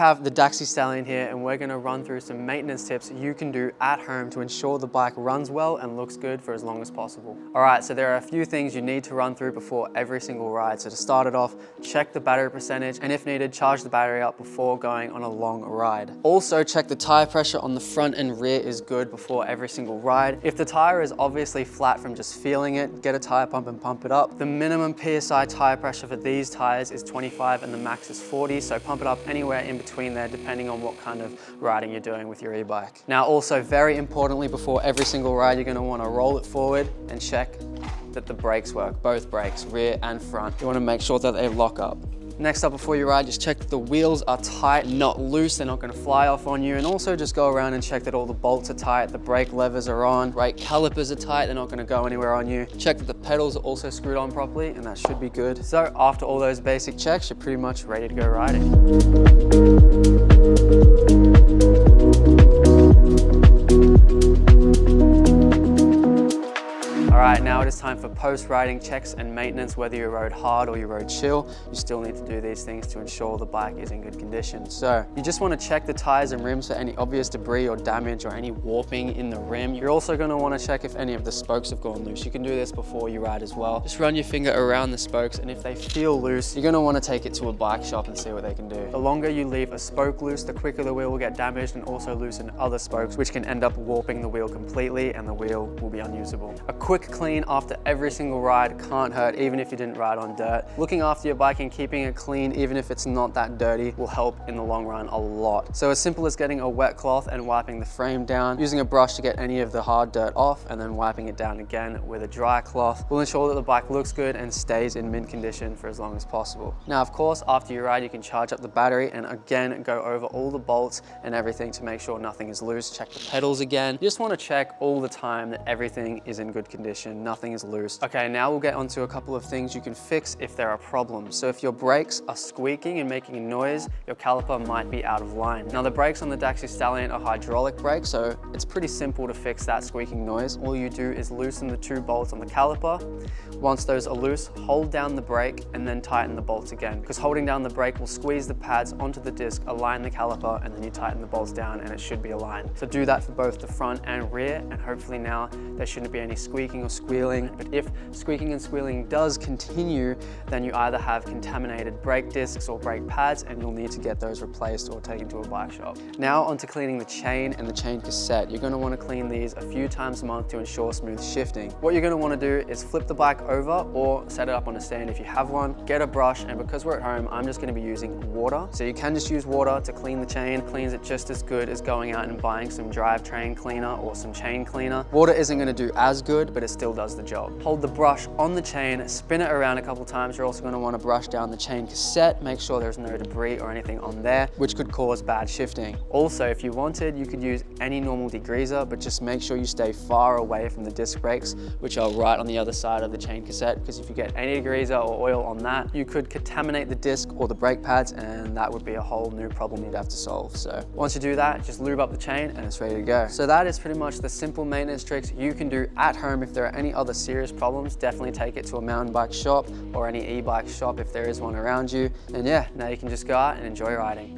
have the Daxys Stallion here, and we're gonna run through some maintenance tips you can do at home to ensure the bike runs well and looks good for as long as possible. All right, so there are a few things you need to run through before every single ride. So to start it off, check the battery percentage, and if needed, charge the battery up before going on a long ride. Also, check the tire pressure on the front and rear is good before every single ride. If the tire is obviously flat from just feeling it, get a tire pump and pump it up. The minimum PSI tire pressure for these tires is 25 and the max is 40, so pump it up anywhere in between there depending on what kind of riding you're doing with your e-bike. Now also, very importantly, before every single ride, you're going to want to roll it forward and check that the brakes work, both brakes, rear and front. You want to make sure that they lock up. Next up, before you ride, just check that the wheels are tight, not loose. They're not going to fly off on you. And also just go around and check that all the bolts are tight, the brake levers are on, brake calipers are tight, they're not going to go anywhere on you. Check that the pedals are also screwed on properly, and that should be good. So after all those basic checks, you're pretty much ready to go riding. Alright, now it is time for post-riding checks and maintenance. Whether you rode hard or you rode chill, you still need to do these things to ensure the bike is in good condition. So you just want to check the tires and rims for any obvious debris or damage or any warping in the rim. You're also going to want to check if any of the spokes have gone loose. You can do this before you ride as well. Just run your finger around the spokes, and if they feel loose, you're going to want to take it to a bike shop and see what they can do. The longer you leave a spoke loose, the quicker the wheel will get damaged and also loosen other spokes, which can end up warping the wheel completely and the wheel will be unusable. A quick clean after every single ride can't hurt, even if you didn't ride on dirt. Looking after your bike and keeping it clean, even if it's not that dirty, will help in the long run a lot. So as simple as getting a wet cloth and wiping the frame down, using a brush to get any of the hard dirt off, and then wiping it down again with a dry cloth will ensure that the bike looks good and stays in mint condition for as long as possible. Now, of course, after you ride, you can charge up the battery and again go over all the bolts and everything to make sure nothing is loose. Check the pedals again. You just want to check all the time that everything is in good condition, nothing is loose. Okay, now we'll get onto a couple of things you can fix if there are problems. So if your brakes are squeaking and making a noise, your caliper might be out of line. Now the brakes on the Daxys Stallion are hydraulic brakes, so it's pretty simple to fix that squeaking noise. All you do is loosen the two bolts on the caliper. Once those are loose, hold down the brake and then tighten the bolts again, because holding down the brake will squeeze the pads onto the disc, align the caliper, and then you tighten the bolts down and it should be aligned. So do that for both the front and rear, and hopefully now there shouldn't be any squeaking or squealing. But if squeaking and squealing does continue, then you either have contaminated brake discs or brake pads, and you'll need to get those replaced or taken to a bike shop. Now onto cleaning the chain and the chain cassette. You're going to want to clean these a few times a month to ensure smooth shifting. What you're going to want to do is flip the bike over or set it up on a stand if you have one. Get a brush, and because we're at home, I'm just going to be using water. So you can just use water to clean the chain. It cleans it just as good as going out and buying some drivetrain cleaner or some chain cleaner. Water isn't going to do as good, but it still does the job. Hold the brush on the chain, spin it around a couple times. You're also going to want to brush down the chain cassette, make sure there's no debris or anything on there, which could cause bad shifting. Also, if you wanted, you could use any normal degreaser, but just make sure you stay far away from the disc brakes, which are right on the other side of the chain cassette, because if you get any degreaser or oil on that, you could contaminate the disc or the brake pads, and that would be a whole new problem you'd have to solve. So once you do that, just lube up the chain and it's ready to go. So that is pretty much the simple maintenance tricks you can do at home. If there are any other serious problems, definitely take it to a mountain bike shop or any e-bike shop if there is one around you. And yeah, now you can just go out and enjoy riding.